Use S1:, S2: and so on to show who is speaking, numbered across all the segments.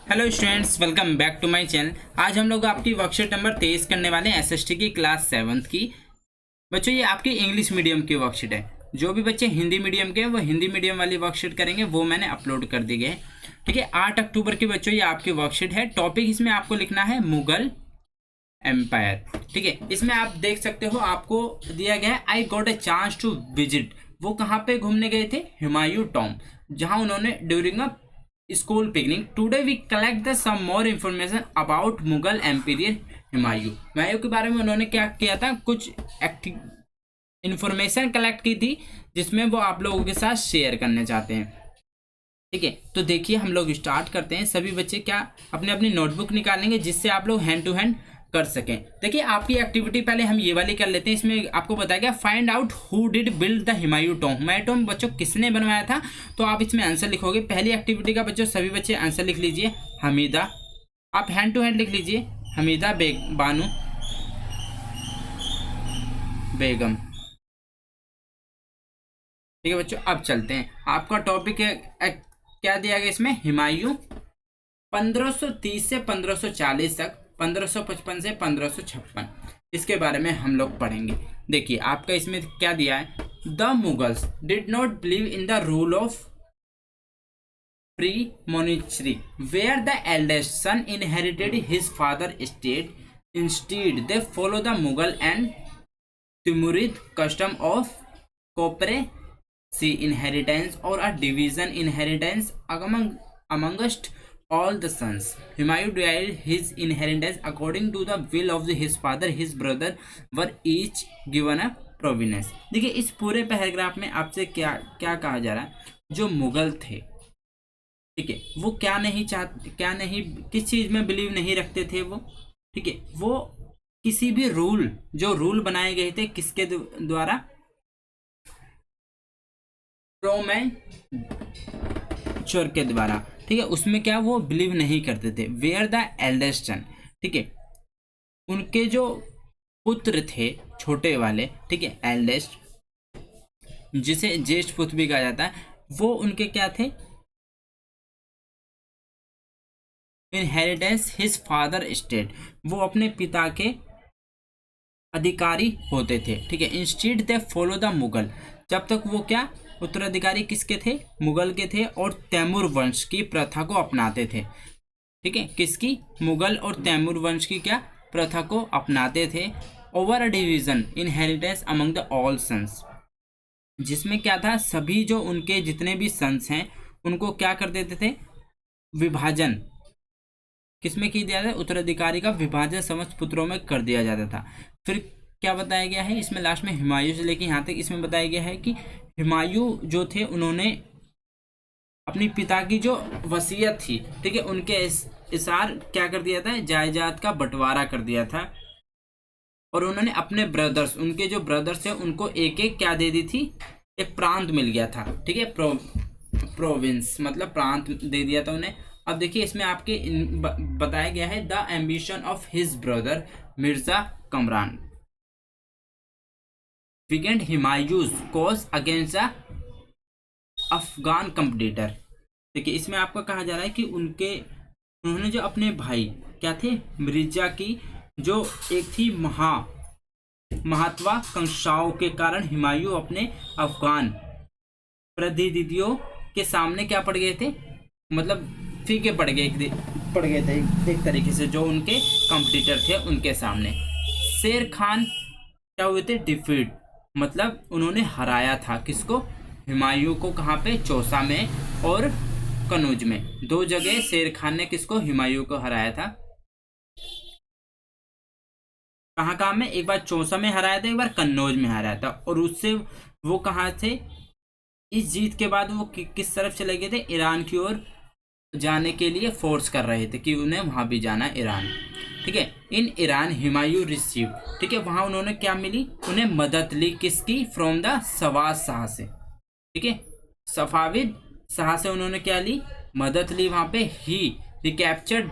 S1: Hello students, welcome back to my channel. आज हम लोग आपकी वर्कशीट नंबर 23 करने वाले हैं एसएसटी की क्लास 7th की। बच्चों, ये आपकी इंग्लिश मीडियम की वर्कशीट है। जो भी बच्चे हिंदी मीडियम के हैं वो हिंदी मीडियम वाली वर्कशीट करेंगे, वो मैंने अपलोड कर दी गई है। ठीक है, 8 अक्टूबर की बच्चों ये आपकी वर्कशीट है। टॉपिक इसमें आपको लिखना है मुगल एम्पायर। ठीक है, इसमें आप देख सकते हो आपको दिया गया है I got a chance to visit. वो कहाँ पे घूमने गए थे? हुमायूं टॉम, जहाँ उन्होंने during a school picnic. Today we collect the some more information about Mughal emperor Humayun के बारे में उन्होंने क्या किया था, कुछ इंफॉर्मेशन कलेक्ट की थी जिसमें वो आप लोगों के साथ शेयर करने चाहते हैं। ठीक है, तो देखिए हम लोग स्टार्ट करते हैं। सभी बच्चे क्या अपने अपनी नोटबुक निकालेंगे जिससे आप लोग हैंड टू हैंड कर सकें। देखिए, आपकी एक्टिविटी पहले हम ये वाली कर लेते हैं। इसमें आपको बताया गया find out who did build the Humayun Tom बच्चों किसने बनवाया था। तो आप इसमें आंसर लिखोगे। पहली एक्टिविटी का बच्चों सभी बच्चे आंसर लिख लीजिए। हमीदा, आप हैंड टू हैंड लिख लीजिए। हमीदा बानू बेगम। ठीक है बच्चों, अब चलते हैं। आपका टॉपिक है क्या दिया गया इसमें? हुमायूं 1530 से 1540 तक, 1555 से 1556, इसके बारे में हम लोग पढ़ेंगे। देखिए आपका इसमें क्या दिया है। The Mughals did not believe in the rule of primogeniture where the eldest son inherited his father estate. Instead they follow the Mughal and Timurid custom of cooperacy inheritance or a division inheritance amongst all the sons. Humayun divided his inheritance according to the will of his father. His brother were each given a province. देखिए इस पूरे paragraph में आपसे क्या क्या कहा जा रहा है। जो मुगल थे, ठीक है, वो क्या नहीं चाहते, क्या नहीं, किस चीज में बिलीव नहीं रखते थे वो। ठीक है, वो किसी भी रूल, जो रूल बनाए गए थे किसके द्वारा? प्रोमैचर के द्वारा। ठीक है, उसमें क्या वो बिलीव नहीं करते थे। वेयर द एल्डेस्ट सन, ठीक है, उनके जो पुत्र थे छोटे वाले, ठीक है, एल्डेस्ट, जिसे ज्येष्ठ पुत्र भी कहा जाता है, वो उनके क्या थे? इनहेरिटेंस हिज फादर estate, वो अपने पिता के अधिकारी होते थे। ठीक है, instead they follow the Mughal, जब तक वो क्या उत्तराधिकारी किसके थे? मुगल के थे, और तैमूर वंश की प्रथा को अपनाते थे। ठीक है, किसकी? मुगल और तैमूर वंश की क्या प्रथा को अपनाते थे। Over a division inheritance among the all sons, जिसमें क्या था, सभी जो उनके जितने भी सन्स हैं उनको क्या कर देते थे? विभाजन किसमें की दिया था? उत्तराधिकारी का विभाजन समस्त पुत्रों में कर दिया जाता था। फिर क्या बताया गया है इसमें लास्ट में? हुमायूं से लेके यहाँ तक इसमें बताया गया है कि हुमायूं जो थे उन्होंने अपनी पिता की जो वसीयत थी, ठीक है, उनके इसार क्या कर दिया था? जायदाद का बंटवारा कर दिया था। और उन्होंने अपने ब्रदर्स, उनके जो ब्रदर्स थे उनको एक एक क्या दे दी थी? एक प्रांत मिल गया था। ठीक है, प्रोविंस मतलब प्रांत दे दिया था उन्हें। अब देखिए इसमें आपके बताया गया है the ambition of his brother Mirza Kamran weakened Humayun's cause against the Afghan competitor. देखिए इसमें आपका कहा जा रहा है कि उन्होंने जो अपने भाई क्या थे, मिर्जा की जो एक थी महत्वाकांक्षाओं के कारण हुमायूं अपने अफगान प्रतिनिधियों के सामने क्या पड़ गए थे? मतलब फीके पड़ गए थे एक तरीके से, जो उनके कंपटीटर थे उनके सामने। शेर खान क्या हुए थे? डिफीट, मतलब उन्होंने हराया था किसको? हुमायूं को। कहाँ पे? चौसा में और कनौज में, दो जगह शेर खान ने किसको? हुमायूं को हराया था। कहाँ कहाँ में? एक बार चौसा में हराया था, एक बार कन्नौज में हराया था। और उससे वो कहाँ थे? इस जीत के बाद वो किस तरफ चले गए थे? ईरान की ओर जाने के लिए फोर्स कर रहे थे कि उन्हें वहां भी जाना, ईरान। ठीक है, इन ईरान हुमायूं रिसीव, ठीक है, वहां उन्होंने क्या मिली? उन्हें मदद ली किसकी? फ्रॉम द सवाज शाह से। ठीक है, सफाविद शाह से उन्होंने क्या ली? मदद ली। वहां पे ही रिकैप्चर्ड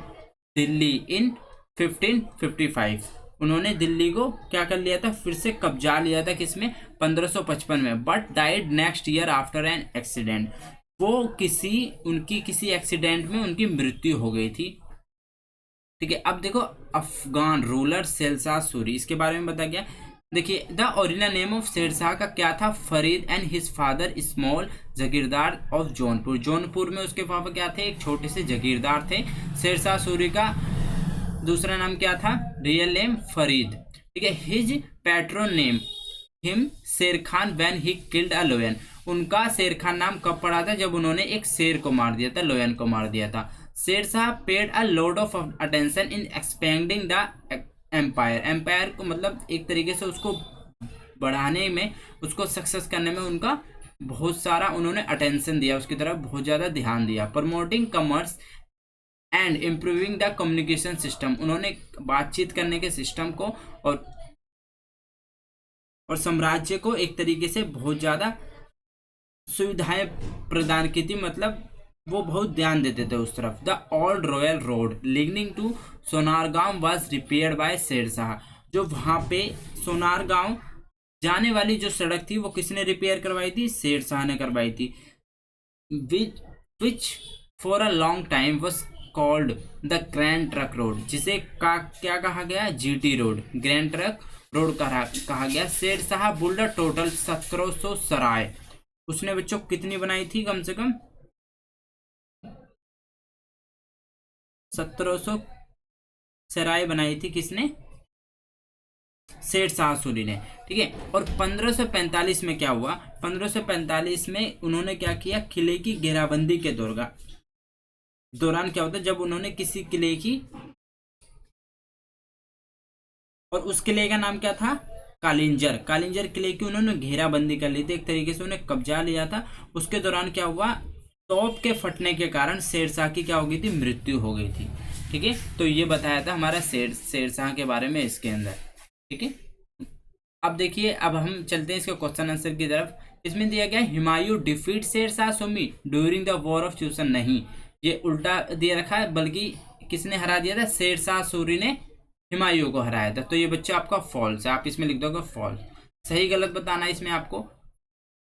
S1: दिल्ली इन 1555, उन्होंने दिल्ली को क्या कर लिया था? फिर से कब्जा लिया था। किसमें? 1555 में। But died next year after an accident, वो उनकी किसी एक्सीडेंट में उनकी मृत्यु हो गई थी। ठीक है, अब देखो अफगान रूलर शेरशाह सूरी, इसके बारे में बताया गया। देखिए the original name of Sher Shah का क्या था, Farid and his father small Jagirdar of Jaunpur. Jaunpur में उसके पापा क्या थे, एक छोटे से जागीरदार थे। शेरशाह सूरी का दूसरा नाम क्या था, रियल नेम फरीद। ठीक है, हिज पैट्रोन नेम हिम शेर Khan when he killed a लोयन। उनका शेर खान नाम कब पड़ा था, जब उन्होंने एक शेर को मार दिया था, लोयन को मार दिया था। Sher Shah paid a lot of attention in expanding the empire. Empire को मतलब एक तरीके से उसको बढ़ाने में, उसको सक्सेस करने में उनका बहुत सारा उन्होंने अटेंशन दिया, उसकी तरफ बहुत ज़्यादा ध्यान दिया। Promoting commerce and improving the communication system. उन्होंने बातचीत करने के सिस्टम को और साम्राज्य को एक तरीके से बहुत ज़्यादा सुविधाएं प्रदान की थी, मतलब वो बहुत ध्यान देते थे उस तरफ। The old royal road linking to Sonargaon was repaired by Sher Shah. जो वहाँ पे सोनारगांव जाने वाली जो सड़क थी वो किसने रिपेयर करवाई थी, शेरशाह ने करवाई थी। Which for a long time was called the grand truck road, जिसे क्या कहा गया, GT road, grand truck road कहा गया। शेरशाह बुल्ड टोटल 1700 सराय। उसने बच्चों कितनी बनाई थी, कम से कम 1700 सराय बनाई थी, किसने, शेरशाह सूरी ने। ठीक है, और 1545 में क्या हुआ, 1545 में उन्होंने क्या किया, किले की घेराबंदी के दौरान क्या होता है, जब उन्होंने किसी किले की, और उस किले का नाम क्या था, कालिंजर किले की उन्होंने घेराबंदी कर ली थी, एक तरीके से उन्हें कब्जा लिया था। उसके दौरान क्या हुआ, तोप के फटने के कारण शेरशाह की क्या हो गई थी, मृत्यु हो गई थी। ठीक है, तो ये बताया था हमारा शेरशाह के बारे में इसके अंदर। ठीक है, अब देखिए, अब हम चलते हैं इसके क्वेश्चन आंसर की तरफ। इसमें दिया गया Humayun defeat Sher Shah Suri during the war of च्यूसन। नहीं, ये उल्टा दे रखा है, बल्कि किसने हरा दिया था, शेरशाह सूरी ने हुमायूं को हराया था। तो ये बच्चा आपका फॉल्स है, आप इसमें लिख दोगे फॉल्स, सही गलत बताना है इसमें आपको।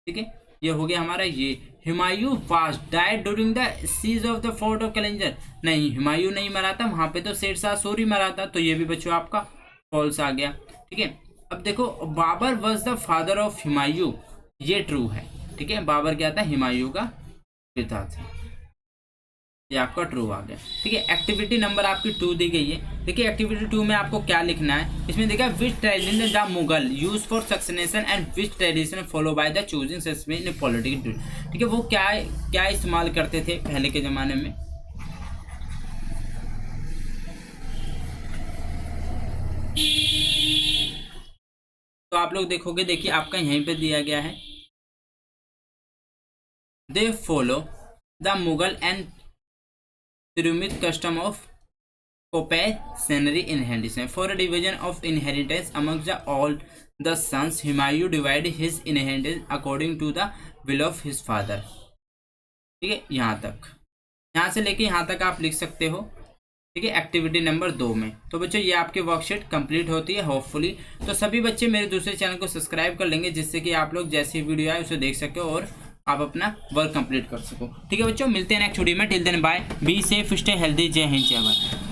S1: ठीक है, ये हो गया हमारा ये। Humayun was died during the siege of the fort of Kalinjar. नहीं, हुमायूं नहीं मरा था, वहां पे तो शेरशाह सूरी मरा था, तो ये भी बच्चों आपका फॉल्स आ गया। ठीक है, अब देखो, Babur was the father of Humayun, ये ट्रू है। ठीक है, बाबर क्या था, हुमायूं का पिता था, ये आपका ट्रू आ गया। ठीक है, एक्टिविटी नंबर आपकी 2 दी गई है। देखिए एक्टिविटी 2 में आपको क्या लिखना है, इसमें देखा which tradition the Mughal use for succession and which tradition follow by the choosing system in political. ठीक है, वो क्या इस्तेमाल करते थे पहले के ज़माने में। तो आप लोग देखोगे, देखिए आपका यहीं पे दिया गया है, they follow the Mughal and Tirumic custom of compulsory inheritance. For a division of inheritance amongst all the sons, Humayun divided his inheritance according to the will of his father. ठीक है, यहाँ से लेके यहाँ तक आप लिख सकते हो। ठीक है, एक्टिविटी नंबर 2 में। तो बच्चों ये आपकी वर्कशीट कंप्लीट होती है होपफुली। तो सभी बच्चे मेरे दूसरे चैनल को सब्सक्राइब कर लेंगे, जिससे कि आप लोग जैसी वीडियो आए उसे देख सके और आप अपना वर्क कंप्लीट कर सको। ठीक है बच्चों, मिलते हैं नेक्स्ट वीडियो में। Till then bye, be safe, stay healthy. जय हिंद, जय भारत।